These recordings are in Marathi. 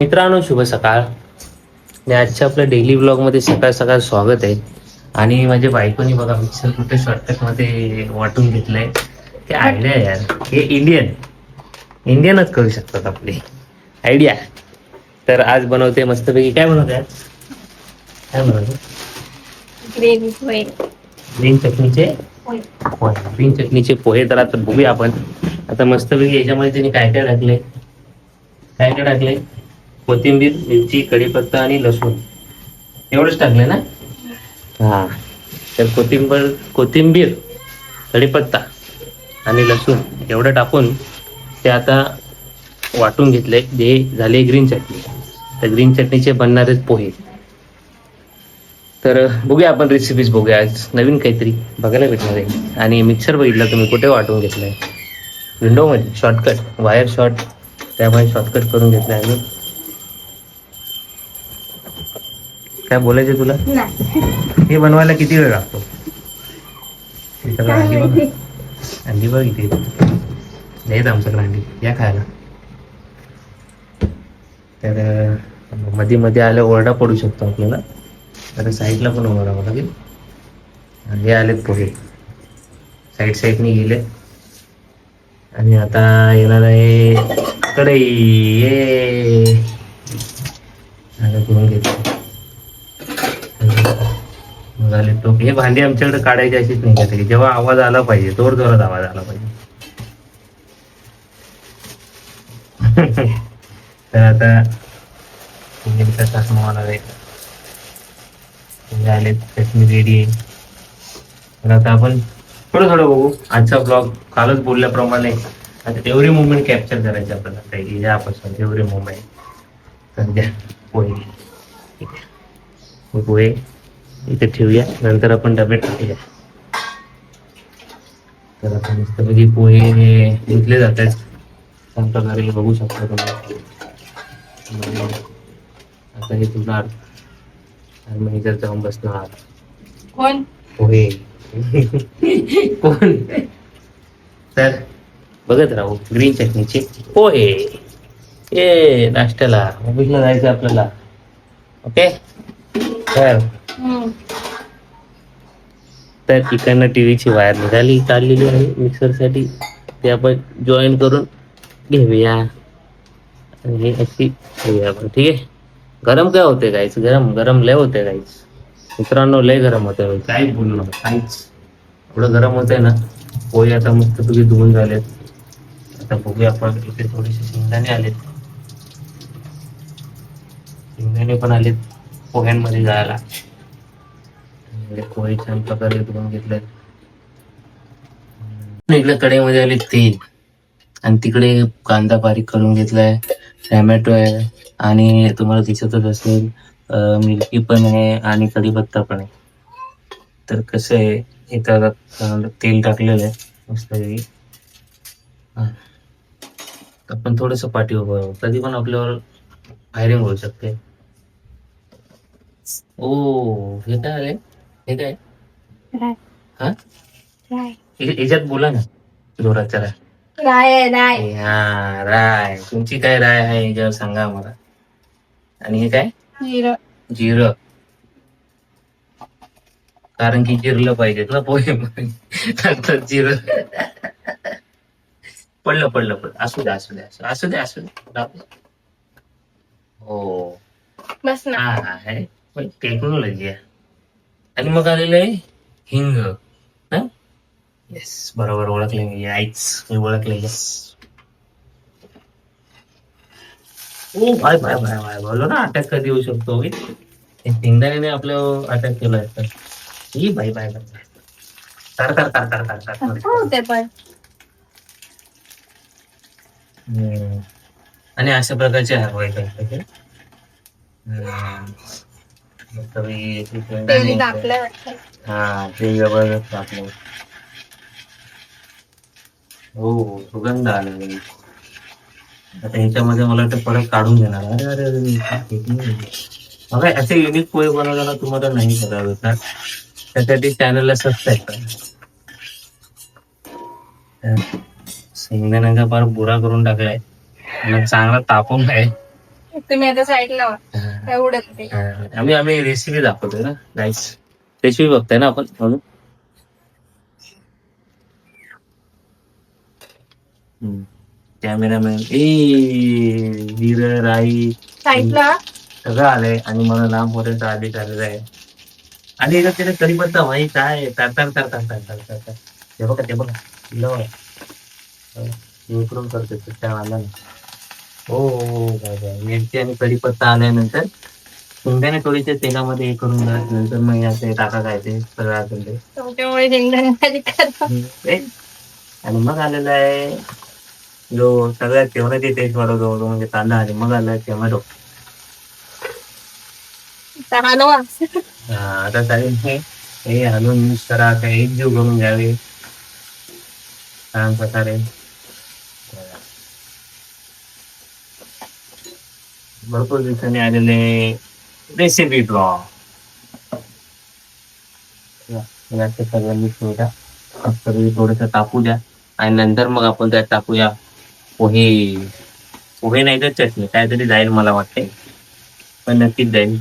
मित्रांनो, शुभ सकाळ. आणि आजच्या आपल्या डेली ब्लॉग मध्ये सकाळ सकाळ स्वागत आहे. आणि माझ्या बायकोनी बघा मिक्सर कुठे शॉर्टकट मध्ये वाटून घेतलंय. ते आयडिया यार, हे इंडियनच करू शकतात आपले आयडिया. तर आज बनवते मस्तपैकी. काय बनवते आज? काय बनवते? ग्रीन चटणीचे पोहे. ग्रीन चटणीचे पोहे. तर आता बघूया आपण. आता मस्तपैकी याच्यामध्ये त्यांनी काय काय टाकले, काय काय टाकले? कोथिंबीर, मिरची, कढीपत्ता आणि लसूण एवढंच टाकले ना? हा. तर कोथिंबीर, कढीपत्ता आणि लसूण एवढं टाकून ते आता वाटून घेतले. जे झाले ग्रीन चटणी. तर ग्रीन चटणीचे बनणारे पोहे. तर बघूया आपण रेसिपीज बघूया. आज नवीन काहीतरी बघायला भेटणार आहे. आणि मिक्सर बघितला तुम्ही कुठे वाटून घेतलाय? विंडोमध्ये शॉर्टकट, वायर शॉर्ट, त्यामुळे शॉर्टकट करून घेतलाय आम्ही. काय बोलायचं तुला? हे बनवायला किती वेळ लागतो? अंडी बघ इथे नाहीत आमच्याकडे अंडी, या खायला. तर मध्ये मध्ये आल्या ओरडा पडू शकतो आपल्याला. तर साईडला पण उभं राहावं लागेल. हे आलेत पोहे, साईडने गेले. आणि आता येणार आहे कढई. ये करून घेतलं झाले टोप. हे भांडी आमच्याकडे काढायची अशीच नाही का तरी, जेव्हा आवाज आला पाहिजे, जोर जोरात आवाज आला पाहिजे. तर आता झाले, चटणी रेडी आहे. तर आता आपण थोडं थोडं बघू आजचा ब्लॉग. कालच बोलल्याप्रमाणे आता एव्हरी मुवमेंट कॅप्चर करायचे आपल्याला, काही यापासून एव्हरी मुवमेंट. सध्या पोहे, पोहे इथे ठेवूया, नंतर आपण डब्यात टाकूया. तर आता मस्तपैकी पोहे हे धुतले जात आहेत छान प्रकारे, बघू शकता तुम्ही. आता हे धुणार आणि मग इथे जाऊन बसणार. कोण? पोहे. कोण? तर बघत राहू ग्रीन चटणीचे पोहे. ए नाश्त्याला ऑफिसला जायचं आपल्याला. ओके. तर इकडनं टीव्हीची वायर निघाली, काढलेली आहे मिक्सर साठी. ते आपण जॉईन करून घेऊया आणि हे अशी घेऊया आपण. ठीक आहे. गरम काय होते गाईच? गरम गरम लय होते गाईच. मित्रांनो, लय गरम होते. काही बोलू नका काहीच. एवढं गरम होतंय ना. पोहे आता मस्त तुझे धुवून झालेत. आता बघूया आपण. इथे थोडेसे शेंगदाणे आलेत, शेंगदाणे पण आलेत पोह्यांमध्ये जायला. पोहे छान प्रकारे धुवून घेतले. इकडे कढईमध्ये आले तेल, आणि तिकडे कांदा बारीक करून घेतलाय, टॅमॅटो आहे, आणि तुम्हाला दिसतच असेल मिरची पण आहे आणि कढीपत्ता पण आहे. तर कसं आहे, इथं तेल टाकलेलं आहे मस्त. आपण थोडस पाठी उभं राहू, कधी पण आपल्यावर फायरिंग होऊ शकते. ओ, हे काय आलंय? हे काय? हा, याच्यात बोला ना जोरात जरा. राय. हा, राय. तुमची काय राय आहे याच्यावर सांगा मला. आणि हे काय? जिरं. कारण की जिरलं पाहिजेत ना पोहे मध्ये. जिरं पडलं. असू द्या. हो, बस ना. हा आहे टेक्नॉलॉजी आहे. आणि मग आलेलं आहे हिंग. येस, बरोबर ओळखले मी. मी ओळखले. येस. ओ बाय बोलो ना, अटॅक कधी येऊ शकतो. शेंगदाण्याने आपल्यावर अटॅक केलाय. तर ही बाय होते पण. आणि अशा प्रकारचे हरवाय काय. हा, ते जबरदस्त टाकलं. हो, सुगंध आला. आता ह्याच्यामध्ये मला वाटतं परत काढून घेणार. अरे बघा, असे युनिक पोहे बनवताना तुम्हाला नाही करावं भेटणार. त्यासाठी चॅनलला सबस्क्राईब करा. शेंगदाण्याचा फार बुरा करून टाकलाय आणि चांगला तापून आहे. तुम्ही आता साईडला एवढंच ते. आम्ही रेसिपी दाखवतोय ना गाईस, रेसिपी बघताय ना आपण म्हणून. कॅमेरामॅन वीर आई साईडला सगळं आलंय आणि मला लांबपर्यंत आधी झालेलं आहे. आणि एकदा त्याला कढीपत्ता भाई काय तर ते बघा इकडून करते त्या आला ना. हो काय काय मिरची आणि कढीपत्ता आल्यानंतर शेंगदाणे थोडीशे तेलामध्ये हे करून घ्या. नंतर मग असे टाका काय ते सगळं असेल ते. त्यामुळे शेंगदाणे खाली करतो. आणि मग आलेला आहे जो सगळ्यात जेवणाची टेस्ट वाढवतो तो म्हणजे कांदा. आणि मग आलाय टोमॅटो. हलवा. आता चालेल हे हलवून मिक्स करा. आता एकजीव करून घ्यावे छान प्रकारे. भरपूर दिवसांनी आलेले रेसिपी ब्लॉग. सगळं मिक्स होऊ द्या. थोडस टाकू द्या आणि नंतर मग आपण त्यात टाकूया पोहे. पोहे नाही तर चटणी काहीतरी जाईल मला वाटते, पण नक्कीच जाईल.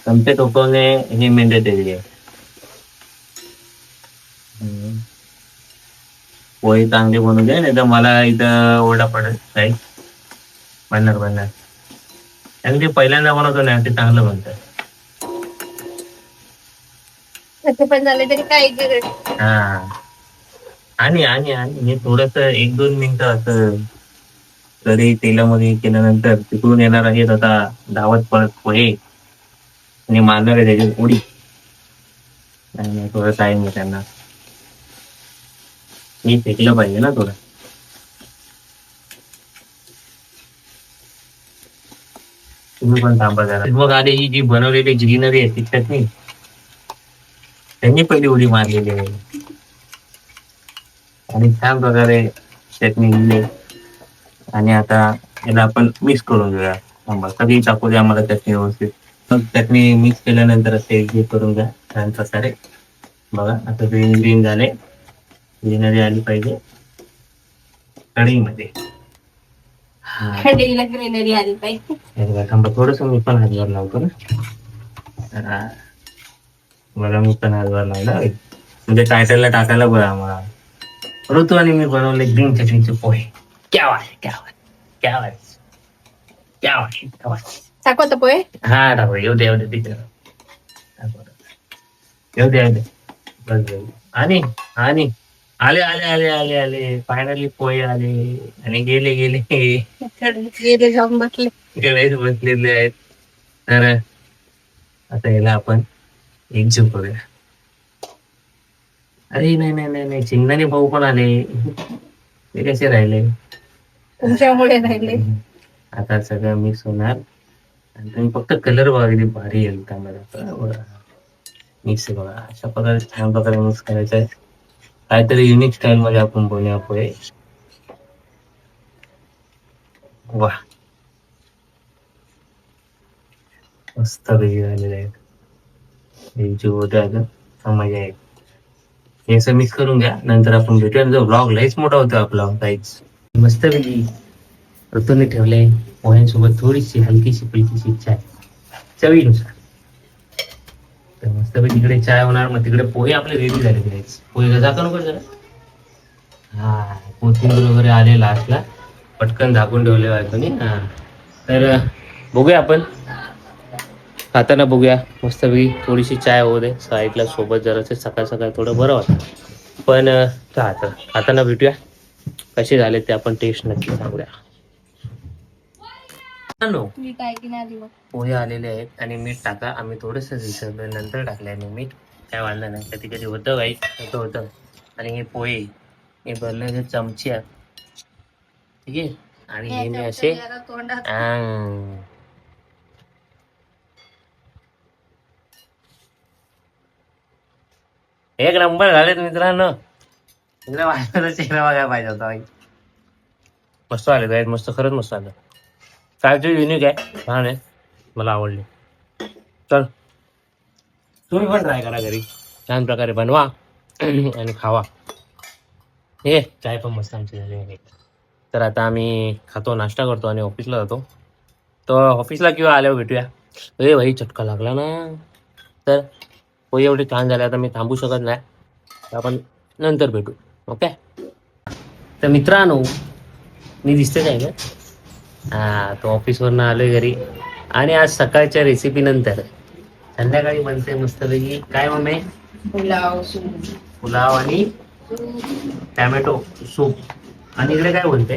चमचे टोकवणे ही मेंढ्याची आहे. पोहे चांगले बनवू दे, नाही तर मला इथं ओरडा पडत नाही. बनणार आणि ते पहिल्यांदा बनवतो ना ते चांगलं बनतं. ते पण झाले तरी काय हा आणि हे थोडस 1-2 मिनिटं असं तरी तेलामध्ये केल्यानंतर तिकडून येणार आहेत आता धावत पळत पोहे आणि मारणार आहे त्याची पोळी. आणि थोडं टाइम आहे त्यांना मी फेकलं पाहिजे ना थोडं. तुम्ही पण थांबा जरा. मग आधी ही जी बनवलेली ग्रीनरी आहे ती चटणी त्यांनी पहिली उडी मारलेली आहे आणि छान प्रकारे चटणी दिली. आणि आता याला आपण मिक्स करून घेऊया. थांबा कधी टाकू द्या मला चटणी व्यवस्थित. मग चटणी मिक्स केल्यानंतर असे हे करून घ्या छान प्रकारे. बघा आता ग्रीन झाले. ग्रीनरी आली पाहिजे कढईमध्ये. कढईला ग्रीनरी आली पाहिजे. थांबा थोडस मी पण हातभार लावतो ना. मला मी पण हातभार लावला म्हणजे टायटलला टाकायला बरं आम्हाला. ऋतू आणि मी बनवले ग्रीन चटणीचे पोहे. क्या बात है, क्या बात, क्या बात, क्या बात, क्या बात. टाकू आता पोहे. हा टाकू येऊ दे तिथे येऊ दे बस. आणि आले आले आले आले आले फायनली पोहे आले आणि गेले गेले गेले जाऊन बसले. गणेश बसलेले आहेत. तर आता याला आपण एकजीव करूया. अरे नाही नाही नाही नाही शेंगदाणे भाऊ पण आले. ते कसे राहिले तुमच्यामुळे राहिले. आता सगळं मिक्स होणार आणि तुम्ही फक्त कलर बघा किती भारी येईल त्यामध्ये. मिक्स बघा अशा प्रकारे छान प्रकारे मिक्स करायचं आहे. काहीतरी युनिक स्टाईल मध्ये आपण बनवूया पोहे. वा मस्त वेगळे झालेले आहेत. एक जीव होते अजून मजा आहे. हे असं मिक्स करून घ्या नंतर आपण भेटूया. जो ब्लॉग लईच मोठा होतो आपला काहीच. मस्त वेगळी ऋतूने ठेवले पोह्यांसोबत थोडीशी हलकीशी फुलकीशी चाय चवीनुसार. तर मस्त तिकडे चाय होणार. मग तिकडे पोहे आपले रेडी झाले. पोहे झाका नको जरा. हा कोथिंबीर वगैरे आले लास्टला पटकन झाकून ठेवले बायकोनी. हा तर बघूया आपण खाताना बघूया मस्तपैकी. थोडीशी चाय होऊ दे साईडला सोबत जरासे सकाळ सकाळ थोडं बरं वाटतं. पण खाताना भेटूया कसे झाले ते आपण टेस्ट नक्की सांगूया. पोहे आलेले आहेत आणि मीठ टाका. आम्ही थोडंसं विसरलं नंतर टाकलंय मी मीठ. काय वाढलं नाही. कधी कधी होतं काही होतं. आणि हे पोहे हे भरलेले चमचे आहेत. ठीक आहे. आणि हे मी असे एक नंबर झालेत मित्रांनो. चेहरा बघायला पाहिजे होता. मस्त आले आहेत. मस्त खरंच मस्त आलं. काय ते युनिक आहे छान आहे. मला आवडले. चल तुम्ही पण ट्राय करा घरी छान प्रकारे बनवा आणि खावा. हे चाय पण मस्त आमची झाली आहे. तर आता आम्ही खातो, नाश्ता करतो आणि ऑफिसला जातो. तर ऑफिसला किंवा आल्यावर भेटूया. ए भाई चटका लागला ना. तर पोहे एवढे छान झाले, आता मी थांबू शकत नाही. तर आपण नंतर भेटू. ओके. तर मित्रांनो, मी दिसते काय का? हा, तो ऑफिसवरनं आलोय घरी आणि आज सकाळच्या रेसिपी नंतर संध्याकाळी बनते मस्तपैकी काय मम्मी? पुलाव आणि टॅमॅटो सूप. आणि इकडे काय बोलते?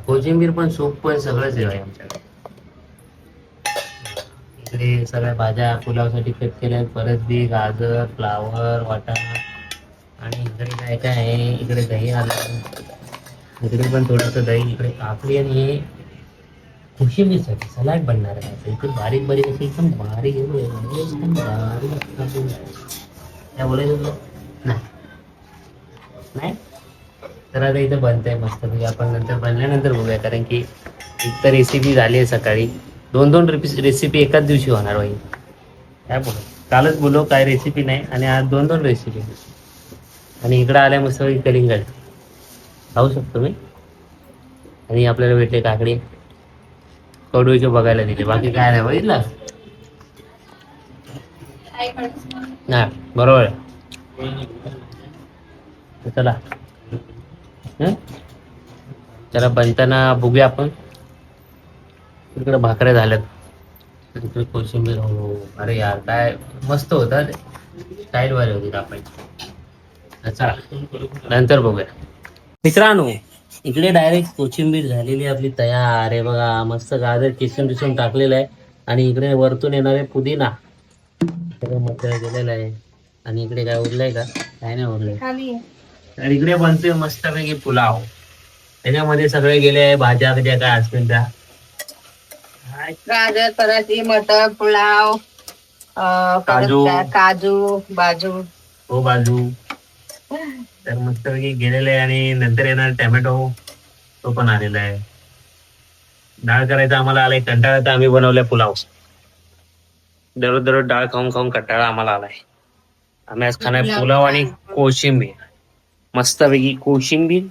कोथिंबीर पण सूप पण सगळंच आहे आमच्याकडे. इकडे सगळ्या भाज्या पुलावसाठी कट केल्या, परत बी गाजर, फ्लावर, वाटाणा. आणि इकडे काय काय आहे, इकडे दही आलं, इकडे पण थोडंसं दही, इकडे काकडी आणि हे कोशिंबीरसाठी सलाड बनणार आहे. इकडे बारीक बारीक असे एकदम बारीक एकदम बारीक. काय बोलायचं तुला? नाही. तर आता इथं बनतंय मस्त. आपण नंतर बनल्यानंतर बघूया, कारण की एक तर रेसिपी झाली आहे सकाळी, दोन रेसिपी एकाच दिवशी होणार बाई. काय बोल, कालच बोलो काय रेसिपी नाही आणि आज दोन रेसिपी. आणि इकडं आल्या मस्त कलिंगड खाऊ शकतो मी. आणि आपल्याला भेटले काकडी, कडूचे बघायला दिले, बाकी काय नाही. बघितलं नाही? बरोबर आहे. चला जरा बनताना बघूया आपण. इकडे भाकऱ्या झाल्यात, इकडे कोशिंबीर. हो अरे यार काय मस्त होता, स्टाईल वाले होती आपण. चला नंतर बघूया. मित्रांनो, इकडे डायरेक्ट कोशिंबीर झालेली आपली तयार आहे बघा. मस्त गाजर किसून टाकलेलं आहे आणि इकडे वरतून येणार आहे पुदिना, सगळं मसाला गेलेला आहे. आणि इकडे काय उरलंय का? काय नाही उरलंय. तर इकडे बनतोय मस्तपैकी पुलाव. त्याच्यामध्ये सगळे गेले आहे भाज्या बिज्या काय असतील त्या. गाजर, पराठी, मटर, पुलाव, काजू बाजू. हो बाजू. तर मस्तपैकी गेलेले आहे. आणि नंतर येणार टॅमॅटो, तो पण आलेला आहे. डाळ करायचा आम्हाला आलाय कंटाळा, तर आम्ही बनवलाय पुलाव. दररोज डाळ खाऊन खाऊन कंटाळा आम्हाला आलाय. आम्ही आज खाणार पुलाव आणि कोशिंबीर. मस्तपैकी कोशिंबीर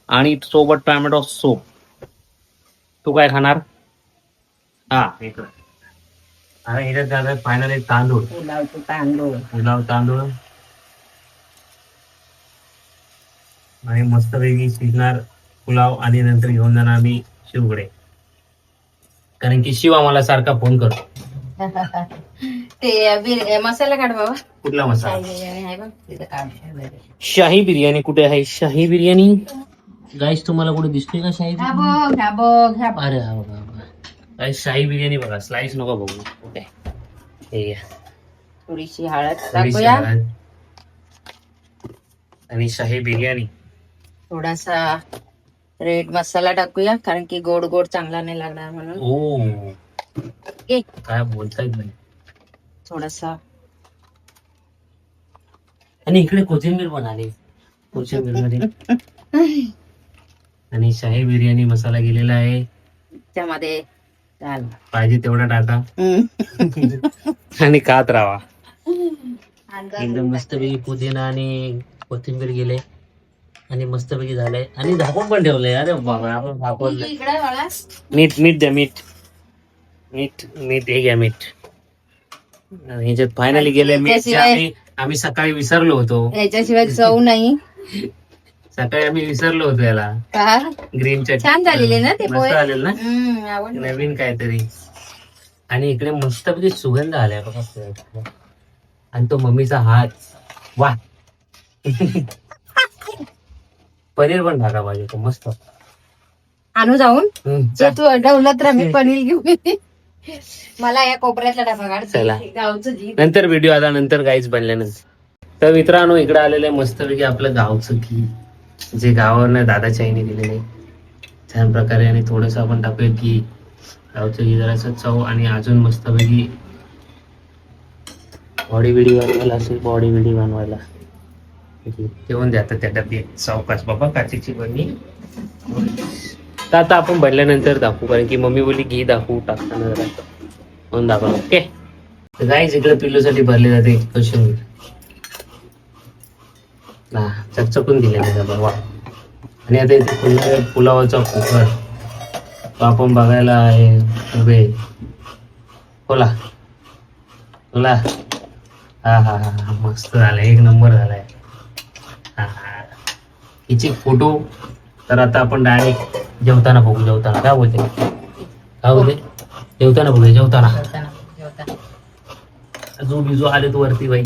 आणि सोबत टोमॅटो सूप. तू काय खाणार? हा इकडं. अरे ह्याच्यात जाणार फायनल तांदूळ, पुलाव तांदूळ. आणि मस्तपैकी शिजणार पुलाव. आणि नंतर घेऊन जाणार आम्ही शिवकडे, कारण की शिव आम्हाला सारखा फोन करतो. ते मसाला काढ बाबा. कुठला मसाला? शाही बिर्याणी कुठे आहे? शाही बिर्याणी गाईस तुम्हाला कुठे दिसतोय का शाही? अरे गाईस शाही बिर्याणी बघा. स्लाइस नको बघू. ओके, हे घ्या. थोडीशी हळद थोडीशी टाकूया, हळद आणि शाही बिर्याणी. थोडासा रेड मसाला टाकूया, कारण की गोड गोड चांगला नाही लागणार म्हणून. ओ ओके, काय बोलताय नाही. थोडासा. आणि इकडे कोथिंबीर पण आली, कोथिंबीर मध्ये. आणि शाही बिर्याणी मसाला गेलेला आहे त्यामध्ये. पाहिजे तेवढा टाका आणि खात राहा. एकदम मस्तपैकी पुदिना आणि कोथिंबीर गेले आणि मस्तपैकी झालंय. आणि झाकून पण ठेवलंय. अरे बाबा, आपण झाकून. मीठ द्या, मीठ हे घ्या मीठ. ह्याच्यात फायनली गेले मीठ. आम्ही सकाळी विसरलो होतो, याच्याशिवाय चव नाही. सकाळी आम्ही विसरलो होतो याला. ग्रीन चटणी छान झालेले ना ते मस्त आलेल ना, आवडलं. नवीन काहीतरी. आणि इकडे मस्तपैकी सुगंध आलाय बघा. आणि तो मम्मीचा हात, वा. पनीर पण टाका पाहिजे तो मस्त. आणू जाऊन तू अडवलं तर आम्ही पनीर घेऊ. मला या कोपऱ्यातला डबा काढ. चला गावचं घी नंतर व्हिडिओ आला नंतर काहीच बनल्यानंतर. तर मित्रांनो, इकडे आलेलं आहे मस्तपैकी आपलं गावचं घी, जे गावावरनं दादाच्या आईने दिलेलं आहे छान प्रकारे. आणि थोडस आपण टाकूया की गावचं घी, जरासं चव. आणि अजून मस्तपैकी बॉडी बिडी बनवायला असेल, बॉडी बिडी बनवायला ठेवून द्या त्या डब्यात. सावकाश बाबा, काचेची बरणी. तर आता आपण बनल्यानंतर दाखवू, कारण की मम्मी बोलली घी दाखवू टाकताना जरा म्हणून दाखवलं. ओके. तर गाईस इकडे पिल्लूसाठी भरले जाते कोशिंबीर. चकचकून दिले वा. आणि आता इथे पुलावाचा कुकर तो आपण बघायला आहे उभे. बोला बोला. हा हा हा हा, मस्त झालाय, एक नंबर झालाय. हा हा, हिचे फोटो तर आता आपण डायरेक्ट जेवताना बघू. जेवताना काय बोलते, काय बोलते, जेवताना बघूया. जेवताना जो बिजो आले तो वरती बाई.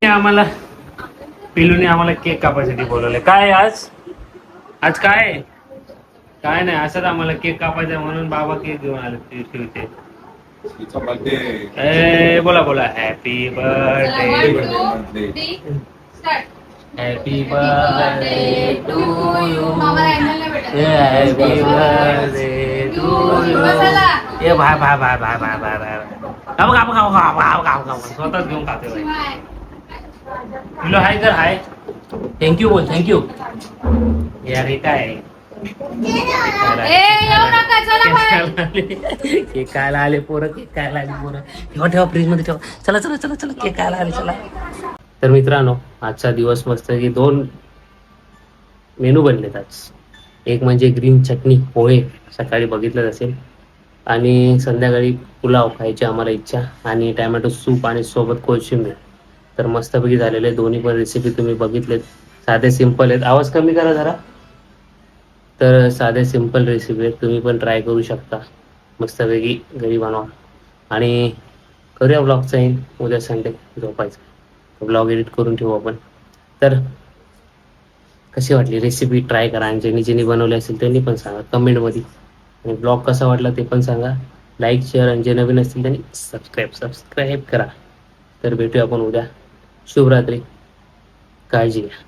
आम्हाला पिलूने आम्हाला केक कापायसाठी बोलवलंय. काय आज आज काय काय नाही, असंच आम्हाला केक कापायचा म्हणून बाबा केक घेऊन आले पिलूचे. बोला बोला, happy birthday, happy birthday to you, happy birthday to you. ए भाय भाय भाय भाय भाय भाय भाय, खाऊ खाऊ खाऊ खाऊ खाऊ खाऊ खाऊ, स्वतःच घेऊन खाते बाई. पिलू हाय कर, हाय, थँक्यू बोल, थँक्यू. यार हे काय केक खायला आले पोरं, केक खायला आले पोरं. ठेवा ठेवा फ्रीज मध्ये ठेवा. चला चला चला चला, केक खायला आले, चला. तर मित्रांनो, आजचा दिवस मस्त की 2 मेनू बनलेत आज. एक म्हणजे ग्रीन चटणी पोहे, सकाळी बघितलंच असेल, आणि संध्याकाळी पुलाव खायची आम्हाला इच्छा, आणि टॅमॅटो सूप आणि सोबत कोशिंबीर. तर मस्तपैकी झालेले दोन्ही पण रेसिपी तुम्ही बघितलेत. साधे सिंपल आहेत. आवाज कमी करा जरा. तर साधे सिंपल रेसिपी आहेत, तुम्ही पण ट्राय करू शकता. मस्तपैकी घरी बनवा. आणि करूया ब्लॉगचा येईल उद्या संडे, झोपायचं ब्लॉग एडिट करून ठेवू आपण. तर कशी वाटली रेसिपी, ट्राय करा. आणि ज्यांनी ज्यांनी बनवले असेल त्यांनी पण सांगा कमेंटमध्ये. आणि ब्लॉग कसा वाटला ते पण सांगा. लाईक, शेअर, आणि जे नवीन असतील त्यांनी सबस्क्राईब करा. तर भेटूया आपण उद्या. शुभरात्री, काळजी घ्या.